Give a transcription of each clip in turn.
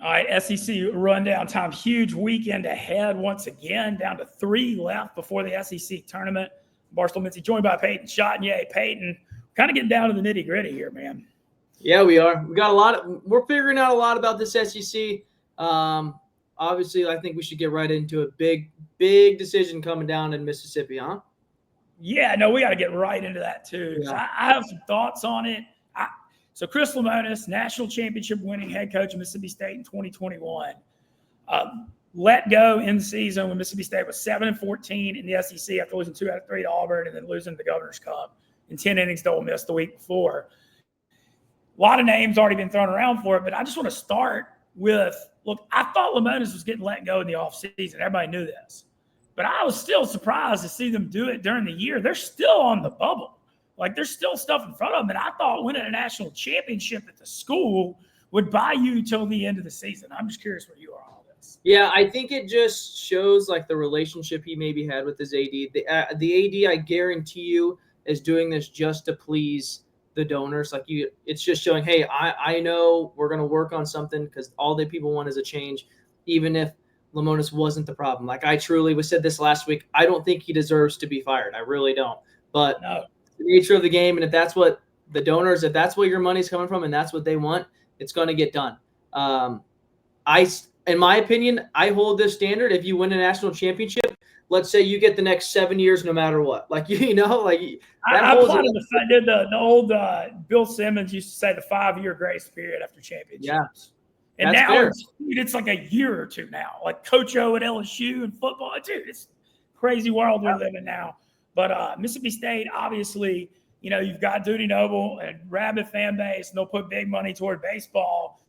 All right, SEC rundown time. Huge weekend ahead once again, down to 3 left before the SEC tournament. Barstool Mintzy joined by Peyton Chotnier. Peyton, kind of getting down to the nitty gritty here, man. Yeah, we are. We're figuring out a lot about this SEC. Obviously, I think we should get right into a big decision coming down in Mississippi, huh? Yeah, no, we got to get right into that too. Yeah. I have some thoughts on it. So Chris Lemonis, national championship winning head coach of Mississippi State in 2021, let go in the season when Mississippi State was 7-14 in the SEC after losing 2 out of 3 to Auburn and then losing the Governor's Cup in 10 innings to Ole Miss the week before. A lot of names already been thrown around for it, but I just want to start with, look, I thought Lemonis was getting let go in the offseason. Everybody knew this. But I was still surprised to see them do it during the year. They're still on the bubble. Like, there's still stuff in front of them. And I thought winning a national championship at the school would buy you till the end of the season. I'm just curious where you are on all this. Yeah, I think it just shows, like, the relationship he maybe had with his AD. The AD, I guarantee you, is doing this just to please the donors. Like, it's just showing, hey, I know we're going to work on something because all the people want is a change, even if Lemonis wasn't the problem. Like, I truly said this last week, I don't think he deserves to be fired. I really don't. But No. The nature of the game, and if that's what the donors, if that's where your money's coming from and that's what they want, it's going to get done. In my opinion, I hold this standard. If you win a national championship, let's say you get the next 7 years no matter what. Like, I applauded the old Bill Simmons used to say the 5-year grace period after championships. Yeah. And now it's like a year or two now. Like Coach O at LSU and football. Dude, it's a crazy world we're living now. But Mississippi State, obviously, you've got Duty Noble and rabid fan base, and they'll put big money toward baseball.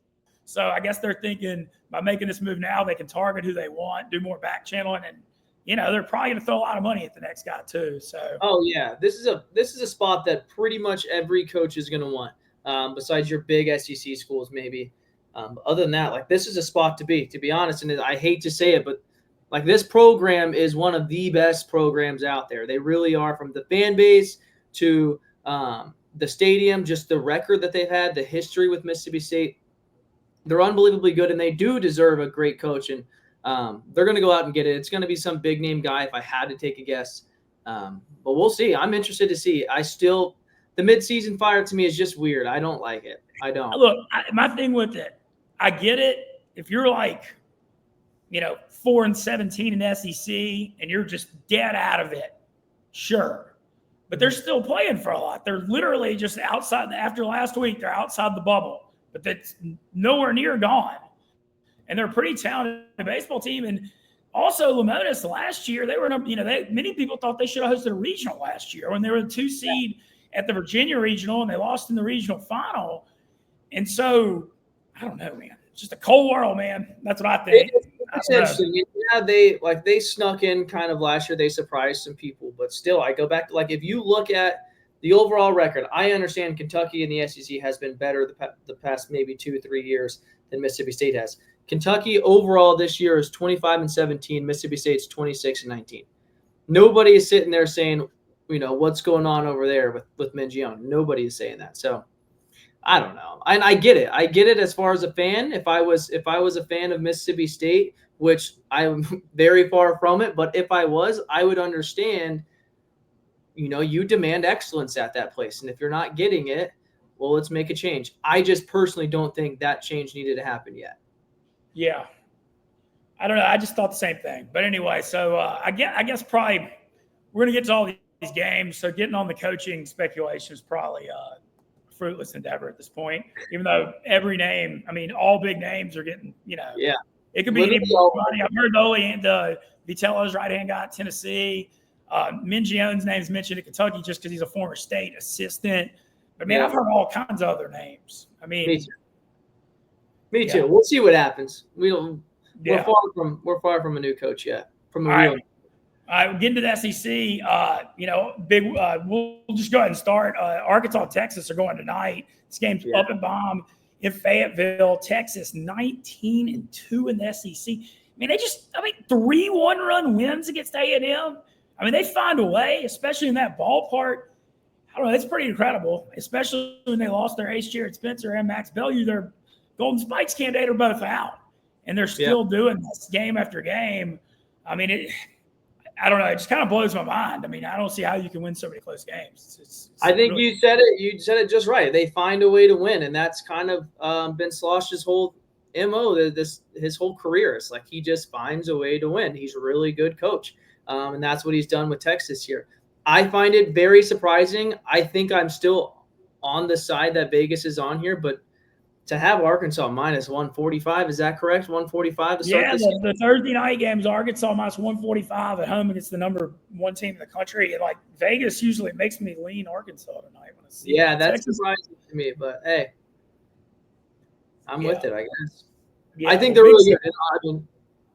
So I guess they're thinking by making this move now, they can target who they want, do more back channeling, and they're probably going to throw a lot of money at the next guy too. So. Oh yeah, this is a spot that pretty much every coach is going to want. Besides your big SEC schools, maybe. Other than that, like, this is a spot to be honest. And I hate to say it, but like, this program is one of the best programs out there. They really are, from the fan base to the stadium, just the record that they've had, the history with Mississippi State. They're unbelievably good, and they do deserve a great coach. And they're going to go out and get it. It's going to be some big name guy if I had to take a guess. But we'll see. I'm interested to see. The midseason fire to me is just weird. I don't like it. I don't. Look, my thing with it, I get it. If you're like, 4-17 in the SEC and you're just dead out of it, sure. But they're still playing for a lot. They're literally just outside. After last week, they're outside the bubble, but that's nowhere near gone. And they're a pretty talented baseball team. And also, Lemonis last year, they were, many people thought they should have hosted a regional last year when they were the 2 seed at the Virginia regional, and they lost in the regional final. And so, I don't know, man. It's just a cold world, man. That's what I think. It's interesting. Yeah, they snuck in kind of last year. They surprised some people, but still, I go back to, like, if you look at the overall record, I understand Kentucky and the SEC has been better the past maybe 2 or 3 years than Mississippi State has. Kentucky overall this year is 25-17. Mississippi State's 26-19. Nobody is sitting there saying, what's going on over there with Minjione. Nobody is saying that. So I don't know. And I get it. I get it as far as a fan. If I was a fan of Mississippi State, which I'm very far from it, but if I was, I would understand, you demand excellence at that place. And if you're not getting it, well, let's make a change. I just personally don't think that change needed to happen yet. Yeah. I don't know. I just thought the same thing. But anyway, so I guess probably we're going to get to all these games. So getting on the coaching speculation is probably a fruitless endeavor at this point, even though every name, all big names are getting, Yeah. It could be anybody. I've heard the Vitello's right-hand guy at Tennessee. Mingione's name's mentioned at Kentucky just because he's a former state assistant. But, man, I've heard all kinds of other names. Me too. We'll see what happens. We're far from a new coach yet. From a real. All right, getting to the SEC. We'll just go ahead and start. Arkansas, Texas are going tonight. This game's up and bomb in Fayetteville, Texas. 19-2 in the SEC. 3 one-run wins against A&M. They find a way, especially in that ballpark. I don't know. It's pretty incredible, especially when they lost their ace Jared Spencer and Max Bellew. Their Golden Spikes candidate are both out. and they're still doing this game after game. I mean, I don't know. It just kind of blows my mind. I mean, I don't see how you can win so many close games. It's I think really, you said it. You said it just right. They find a way to win, and that's kind of been Slosh's whole MO. His whole career. It's like he just finds a way to win. He's a really good coach, and that's what he's done with Texas here. I find it very surprising. I think I'm still on the side that Vegas is on here, but to have Arkansas minus 145, is that correct? 145 to start this game? The Thursday night games, Arkansas minus 145 at home against the number 1 team in the country. And like Vegas usually makes me lean Arkansas tonight when I see that's Texas. surprising to me, but hey, I'm with it, I guess. Yeah, I think they're really good.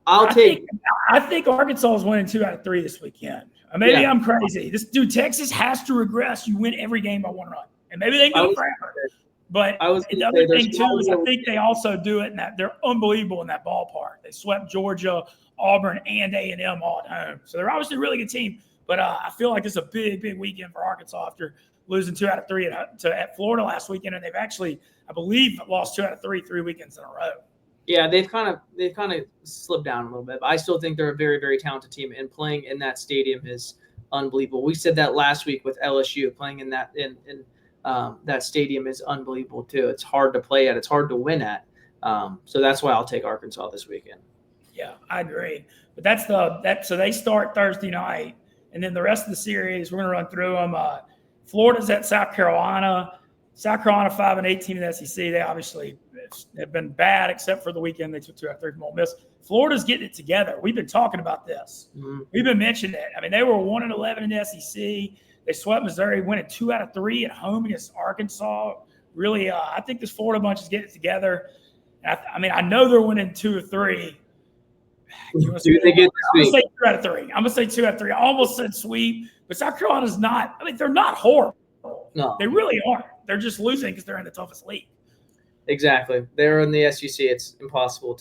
I mean, I think Arkansas is winning 2 out of 3 this weekend. Maybe I'm crazy. Texas has to regress. You win every game by 1 run, and maybe they can go forever. But the other thing too is I think they also do it in that they're unbelievable in that ballpark. They swept Georgia, Auburn, and A&M all at home, so they're obviously a really good team. But I feel like it's a big weekend for Arkansas after losing 2 out of 3 at Florida last weekend, and they've actually, I believe, lost 2 out of 3 weekends in a row. Yeah, they've kind of slipped down a little bit, but I still think they're a very talented team, and playing in that stadium is unbelievable. We said that last week with LSU. Playing in that that stadium is unbelievable too. It's hard to play at. It's hard to win at. So that's why I'll take Arkansas this weekend. Yeah, I agree. But so they start Thursday night, and then the rest of the series we're going to run through them. Florida's at South Carolina. South Carolina 5-18 in the SEC. They obviously have been bad, except for the weekend they took 2 out of 3 from Ole Miss. Florida's getting it together. We've been talking about this. Mm-hmm. We've been mentioning it. I mean, they were 1-11 in the SEC. They swept Missouri, winning 2 out of 3 at home against Arkansas. Really, I think this Florida bunch is getting it together. I mean, I know they're winning 2 or 3. I'm going to say 2 out of 3. I'm going to say 2 out of 3. I almost said sweep, but South Carolina's not. I mean, they're not horrible. No, they really aren't. They're just losing because they're in the toughest league. Exactly. They're in the SEC. It's impossible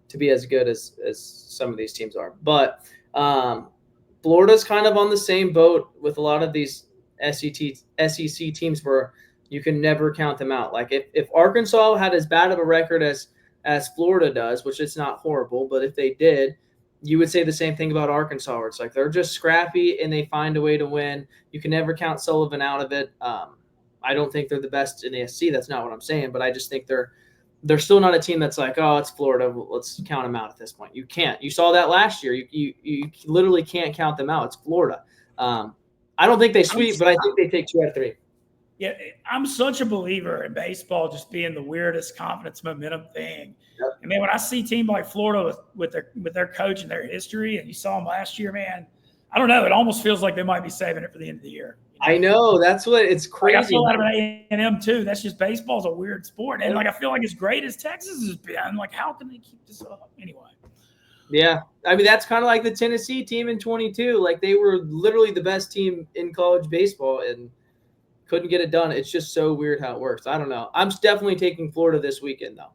to be as good as some of these teams are. But Florida's kind of on the same boat with a lot of these SEC teams where you can never count them out. Like if Arkansas had as bad of a record as Florida does, which it's not horrible, but if they did, you would say the same thing about Arkansas, where it's like they're just scrappy and they find a way to win. You can never count Sullivan out of it. I don't think they're the best in the SEC. That's not what I'm saying, but I just think they're still not a team that's like, oh, it's Florida, let's count them out at this point. You can't. You saw that last year. You literally can't count them out. It's Florida. I don't think they sweep, but I think they take 2 out of 3. Yeah, I'm such a believer in baseball just being the weirdest confidence momentum thing. Yep. I mean, when I see teams like Florida with their coach and their history, and you saw them last year, man, I don't know. It almost feels like they might be saving it for the end of the year. I know. That's what it's crazy. Like I feel that about A&M too. That's just baseball's a weird sport. And like I feel like as great as Texas has been, like how can they keep this up anyway? Yeah. I mean, that's kind of like the Tennessee team in 22. Like they were literally the best team in college baseball and couldn't get it done. It's just so weird how it works. I don't know. I'm definitely taking Florida this weekend though.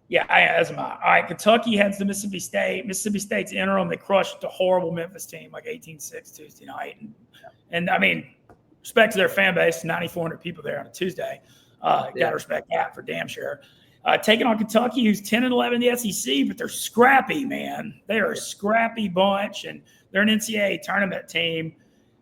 Yeah, as am I. All right, Kentucky heads to Mississippi State. Mississippi State's interim. They crushed a horrible Memphis team, like 18-6 Tuesday night. And I mean, respect to their fan base, 9,400 people there on a Tuesday. Got to respect that for damn sure. Taking on Kentucky, who's 10-11 in the SEC, but they're scrappy, man. They are a scrappy bunch, and they're an NCAA tournament team.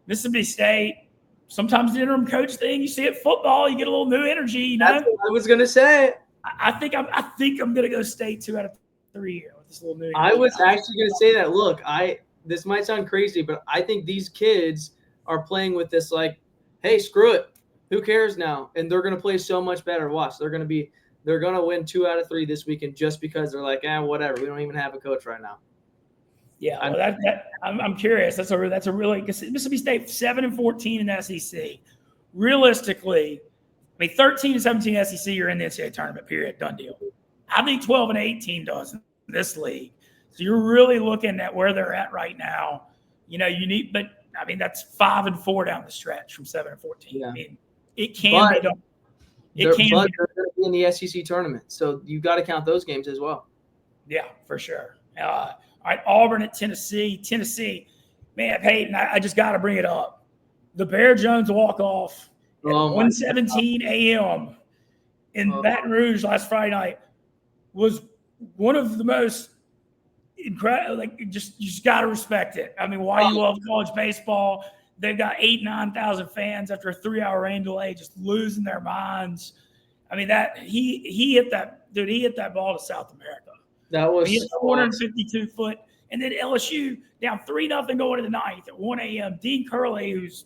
Mississippi State, sometimes the interim coach thing, you see it football, you get a little new energy. You know? That's what I was going to say. I think I'm going to go State 2 out of 3 here with this little new. I was actually going to say that. Look, this might sound crazy, but I think these kids are playing with this like, hey, screw it, who cares now? And they're going to play so much better. Watch, they're going to win 2 out of 3 this weekend just because they're like, whatever. We don't even have a coach right now. Yeah, I'm curious. That's a really Mississippi State 7-14 in the SEC. Realistically. I mean, 13-17 SEC, you're in the NCAA tournament, period, done deal. I think 12-18 does in this league. So you're really looking at where they're at right now. You know, but I mean, that's 5-4 down the stretch from 7-14. Yeah. I mean, it can be done. They're going to be in the SEC tournament, so you've got to count those games as well. Yeah, for sure. All right, Auburn at Tennessee. Tennessee, man, Peyton, I just got to bring it up. The Bear Jones walk-off. At 1:17 a.m. in Baton Rouge last Friday night was one of the most incredible. Like, you just got to respect it. I mean, why you love college baseball? They've got 8,000-9,000 fans after a 3-hour rain delay, just losing their minds. I mean, that he hit that dude. He hit that ball to South America. That was he hit 452 foot, and then LSU down 3-0 going to the ninth at 1 a.m. Dean Curley, who's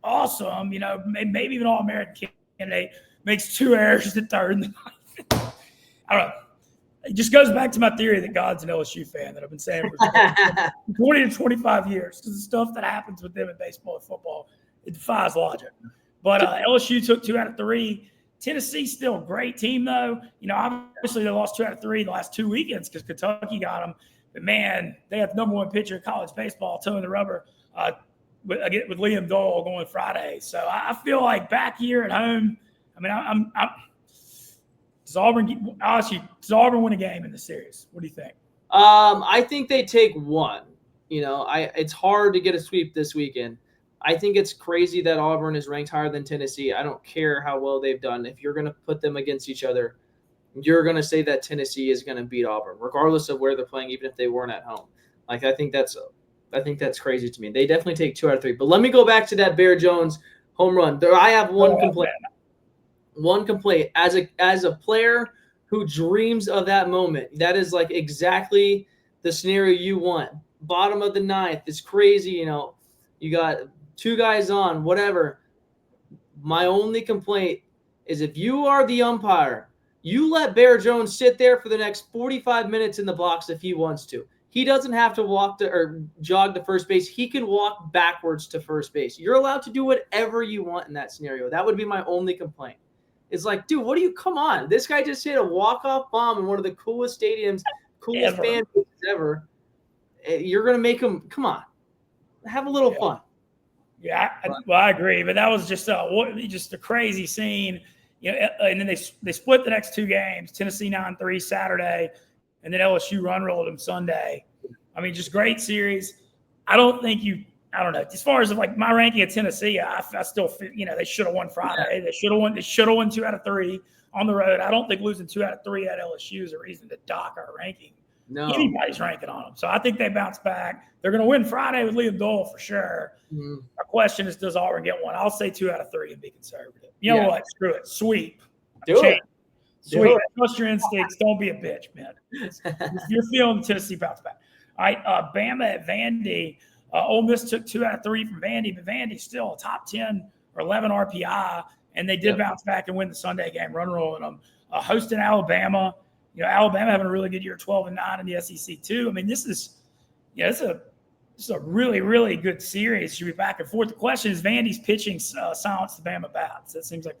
awesome, maybe even All-American candidate, makes 2 errors at third in the ninth. I don't know. It just goes back to my theory that God's an LSU fan that I've been saying for 20 to 25 years, because the stuff that happens with them in baseball and football, it defies logic. But LSU took 2 out of 3. Tennessee's still a great team, though. Obviously they lost 2 out of 3 the last 2 weekends because Kentucky got them. But, man, they have the number 1 pitcher in college baseball toeing the rubber with Liam Dole going Friday. So I feel like back here at home, I mean, does Auburn win a game in the series? What do you think? I think they take 1. It's hard to get a sweep this weekend. I think it's crazy that Auburn is ranked higher than Tennessee. I don't care how well they've done. If you're going to put them against each other, you're going to say that Tennessee is going to beat Auburn, regardless of where they're playing, even if they weren't at home. Like, I think that's crazy to me. They definitely take 2 out of 3. But let me go back to that Bear Jones home run. I have one complaint. One complaint as a player who dreams of that moment. That is like exactly the scenario you want. Bottom of the ninth, it's crazy. You got 2 guys on, whatever. My only complaint is if you are the umpire, you let Bear Jones sit there for the next 45 minutes in the box if he wants to. He doesn't have to jog to first base. He can walk backwards to first base. You're allowed to do whatever you want in that scenario. That would be my only complaint. It's like, dude, come on. This guy just hit a walk-off bomb in one of the coolest stadiums, coolest fan bases ever. You're going to make him, come on, have a little fun. Yeah, I agree. But that was just a crazy scene. And then they split the next 2 games, Tennessee 9-3 Saturday, and then LSU run-rolled them Sunday. I mean, just great series. I don't know. As far as like my ranking of Tennessee, I still feel, they should have won Friday. They should have won 2 out of 3 on the road. I don't think losing 2 out of 3 at LSU is a reason to dock our ranking. No. Anybody's ranking on them. So I think they bounce back. They're going to win Friday with Liam Dole for sure. Mm-hmm. Our question is, does Auburn get 1? I'll say 2 out of 3 and be conservative. You know what? Screw it. Sweep. Sweep. Trust your instincts. Don't be a bitch, man. If you're feeling Tennessee, bounce back. All right, Bama at Vandy. Ole Miss took 2 out of 3 from Vandy, but Vandy's still a top 10 or 11 RPI, and they did bounce back and win the Sunday game, run-rolling them. Hosting Alabama. Alabama having a really good year, 12-9 in the SEC too. I mean, this is a really, really good series. Should be back and forth. The question is, Vandy's pitching silence the Bama bats. That seems like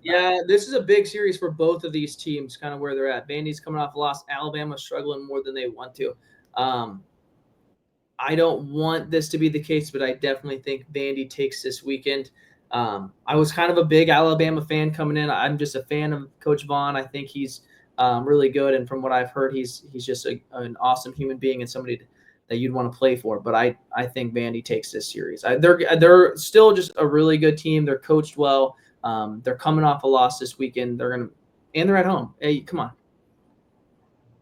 this is a big series for both of these teams, kind of where they're at. Vandy's coming off a loss. Alabama's struggling more than they want to. I don't want this to be the case, but I definitely think Vandy takes this weekend. I was kind of a big Alabama fan coming in. I'm just a fan of Coach Vaughn. I think he's really good, and from what I've heard, he's just an awesome human being and somebody that you'd want to play for. But I think Vandy takes this series. They're still just a really good team. They're coached well. They're coming off a loss this weekend. They're at home. Hey, come on.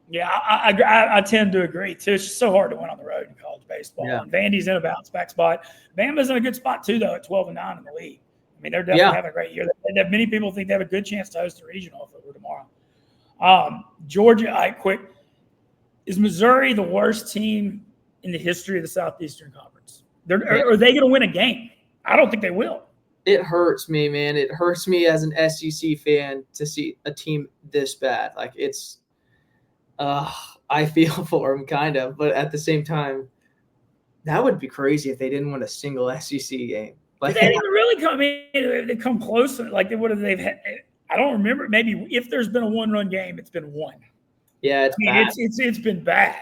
Yeah, I tend to agree too. It's just so hard to win on the road in college baseball. Yeah. And Vandy's in a bounce back spot. Bama's in a good spot too, though, at 12-9 in the league. I mean, they're definitely having a great year. Many people think they have a good chance to host a regional if it were tomorrow. Georgia, quick. Is Missouri the worst team in the history of the Southeastern Conference? Are they going to win a game? I don't think they will. It hurts me, man. It hurts me as an SEC fan to see a team this bad. Like, it's I feel for them kind of, but at the same time, that would be crazy if they didn't win a single SEC game. Like, they didn't even really come in. They come close. Like, they would have. I don't remember. Maybe if there's been a 1-run game, it's been 1. Yeah, it's been bad.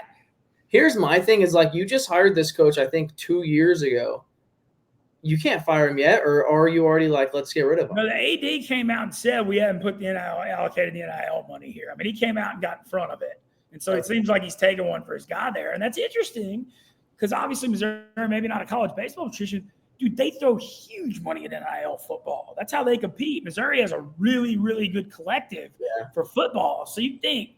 Here's my thing: is like, you just hired this coach, I think 2 years ago. You can't fire him yet, or are you already like, let's get rid of him? No, the AD came out and said we haven't put the allocated the NIL money here. I mean, he came out and got in front of it, and so it seems like he's taking one for his guy there, and that's interesting because obviously Missouri, maybe not a college baseball tradition. Dude, they throw huge money at NIL football. That's how they compete. Missouri has a really, really good collective for football. So you think,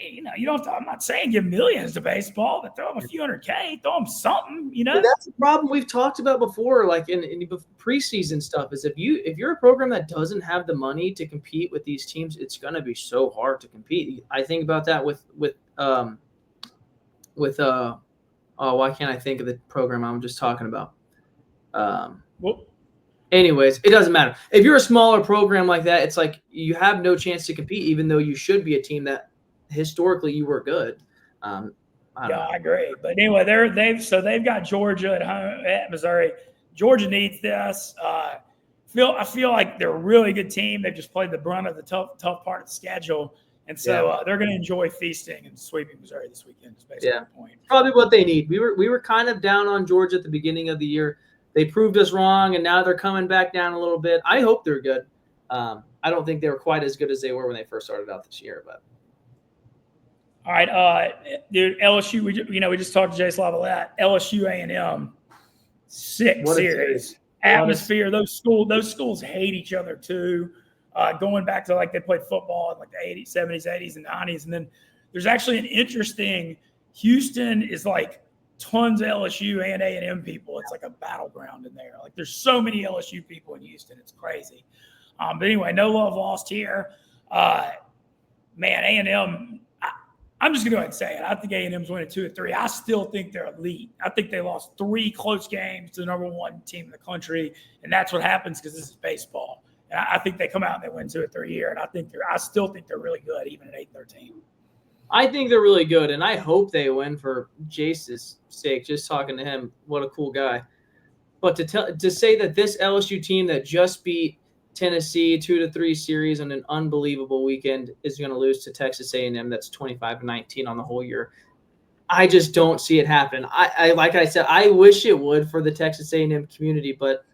You don't have to, I'm not saying give millions to baseball, but throw them a few $100K, throw them something, But that's the problem we've talked about before, like in preseason stuff, is if you're a program that doesn't have the money to compete with these teams, it's gonna be so hard to compete. I think about that with why can't I think of the program I'm just talking about? Well, Anyways, it doesn't matter. If you're a smaller program like that, it's like you have no chance to compete, even though you should be a team that historically you were good. I agree. But anyway, they've got Georgia at home at Missouri. Georgia needs this. I feel like they're a really good team. They've just played the brunt of the tough part of the schedule, and so they're going to enjoy feasting and sweeping Missouri this weekend. Is basically the point. Probably what they need. We were kind of down on Georgia at the beginning of the year. They proved us wrong, and now they're coming back down a little bit. I hope they're good. I don't think they were quite as good as they were when they first started out this year. But all right, dude, LSU. We just talked to Jay Slavalette. LSU A&M, sick series. Atmosphere. Those schools hate each other too. Going back to like they played football in like the 80s, 70s, 80s, and 90s, and then there's actually an interesting. Houston is like tons of LSU and A&M people. It's like a battleground in there. Like there's so many LSU people in Houston. It's crazy. But anyway, no love lost here. Man, A&M, I'm just going to go ahead and say it. I think A&M's winning 2 or 3. I still think they're elite. I think they lost 3 close games to the number 1 team in the country, and that's what happens because this is baseball. And I think they come out and they win 2 or 3 here, and I still think they're really good, even at 8-13. I think they're really good, and I hope they win for Jace's sake. Just talking to him, what a cool guy. But to say that this LSU team that just beat Tennessee 2-3 series on an unbelievable weekend is going to lose to Texas A&M, that's 25-19 on the whole year. I just don't see it happen. I like I said, I wish it would for the Texas A&M community, but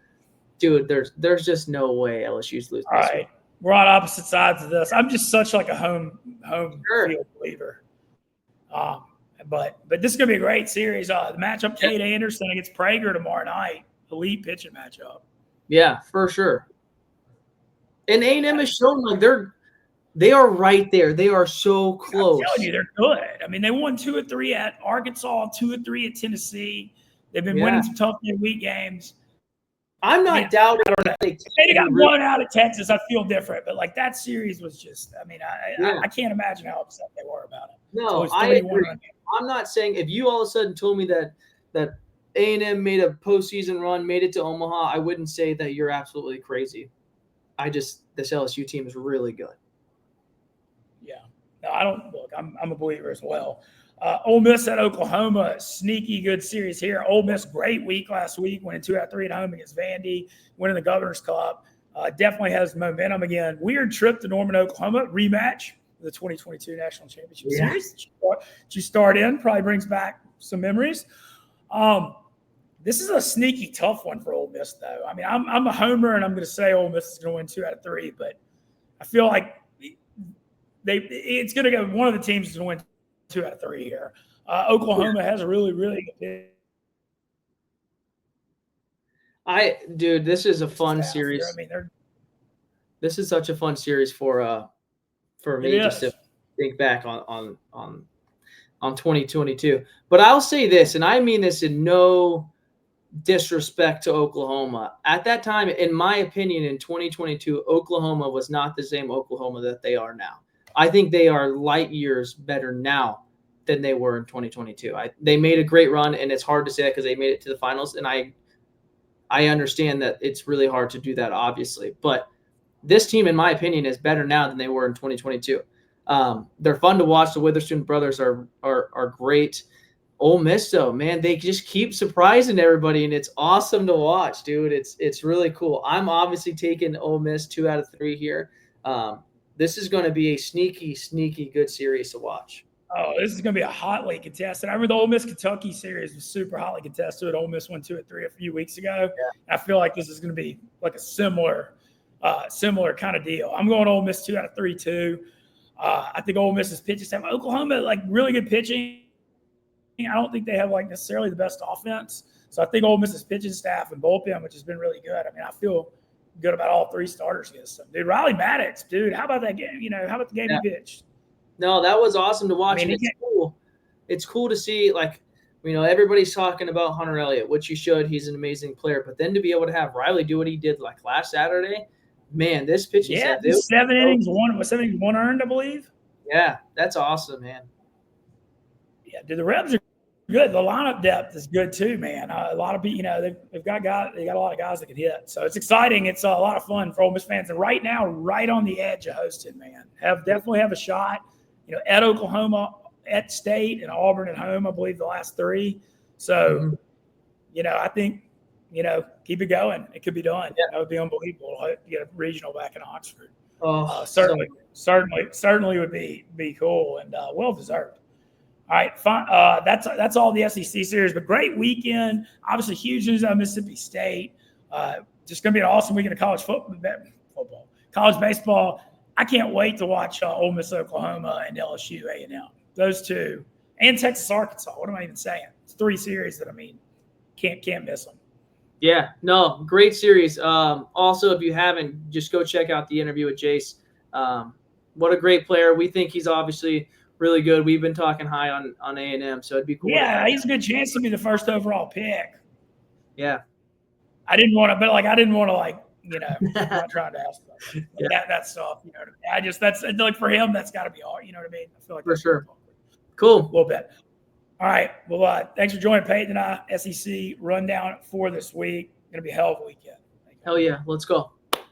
dude, there's just no way LSU's losing. All right. We're on opposite sides of this. I'm just such like a home field believer. But this is gonna be a great series. The matchup, Cade Anderson against Prager tomorrow night. Elite pitching matchup. Yeah, for sure. And A&M has shown like they are right there. They are so close. I'm telling you, they're good. I mean, they won 2 or 3 at Arkansas, 2 or 3 at Tennessee. They've been winning some tough midweek games. I'm not doubting that they got blown out at Texas. I feel different, but like that series was just. I mean, I can't imagine how upset they were about it. No, I agree. I'm not saying if you all of a sudden told me that A&M made a postseason run, made it to Omaha, I wouldn't say that you're absolutely crazy. This LSU team is really good. Yeah, no, I don't look. I'm a believer as well. Ole Miss at Oklahoma, sneaky good series here. Ole Miss, great week last week, winning 2 out of 3 at home against Vandy, winning the Governor's Cup. Definitely has momentum again. Weird trip to Norman, Oklahoma, rematch the 2022 National Championship Series. That you start in, probably brings back some memories. This is a sneaky tough one for Ole Miss, though. I mean, I'm a homer, and I'm going to say Ole Miss is going to win 2 out of 3, but I feel like it's going to go. One of the teams is going to win 2 out of 3 here. Oklahoma has a really, really good dude, this is a fun series. I mean, this is such a fun series for me just to think back on 2022. But I'll say this, and I mean this in no disrespect to Oklahoma. At that time, in my opinion, in 2022, Oklahoma was not the same Oklahoma that they are now. I think they are light years better now than they were in 2022. They made a great run, and it's hard to say that because they made it to the finals, and I understand that it's really hard to do that, obviously. But this team, in my opinion, is better now than they were in 2022. They're fun to watch. The Witherspoon brothers are great. Ole Miss, though, man, they just keep surprising everybody, and it's awesome to watch, dude. It's really cool. I'm obviously taking Ole Miss 2 out of 3 here. This is going to be a sneaky, sneaky good series to watch. Oh, this is going to be a hotly contested. I remember the Ole Miss Kentucky series was super hotly contested. Ole Miss won 2 or 3 a few weeks ago. Yeah. I feel like this is going to be like a similar kind of deal. I'm going Ole Miss 2 out of 3 too. I think Ole Miss's pitching staff. Oklahoma, like really good pitching. I don't think they have like necessarily the best offense. So I think Ole Miss's pitching staff and bullpen, which has been really good. I mean, I feel good about all 3 starters against them. Dude, Riley Maddox, dude, how about that game? How about the game he pitched? No, that was awesome to watch. I mean, And it's cool. It's cool to see, like, everybody's talking about Hunter Elliott, which you should. He's an amazing player. But then to be able to have Riley do what he did like last Saturday, man, this pitching staff. 7 innings, one earned, I believe. Yeah, that's awesome, man. Yeah, the Rebs are good. The lineup depth is good too, man. A lot of people, they've got guys. They got a lot of guys that can hit. So it's exciting. It's a lot of fun for Ole Miss fans. And right now, right on the edge of hosting, man. Definitely have a shot. At Oklahoma, at State, and Auburn at home, I believe the last 3. So, I think, keep it going. It could be done. Yeah. That would be unbelievable to get a regional back in Oxford. Certainly would be cool and well deserved. All right, fine. That's all the SEC series, but great weekend. Obviously, huge news on Mississippi State. Just going to be an awesome weekend of college football, college baseball. I can't wait to watch Ole Miss, Oklahoma, and LSU, A&M. Those 2, and Texas, Arkansas. What am I even saying? It's 3 series that can't miss them. Yeah, no, great series. Also, if you haven't, just go check out the interview with Jace. What a great player. We think he's obviously really good. We've been talking high on A&M, so it'd be cool. Yeah, he's a good chance to be the first overall pick. Yeah. I didn't want to, I'm not trying to ask that stuff. That's like for him, that's got to be all. You know what I mean? I feel like for sure. Cool. A little bit. All right. Well, thanks for joining Peyton and I. SEC rundown for this week. Going to be a hell of a weekend. Hell yeah. Let's go.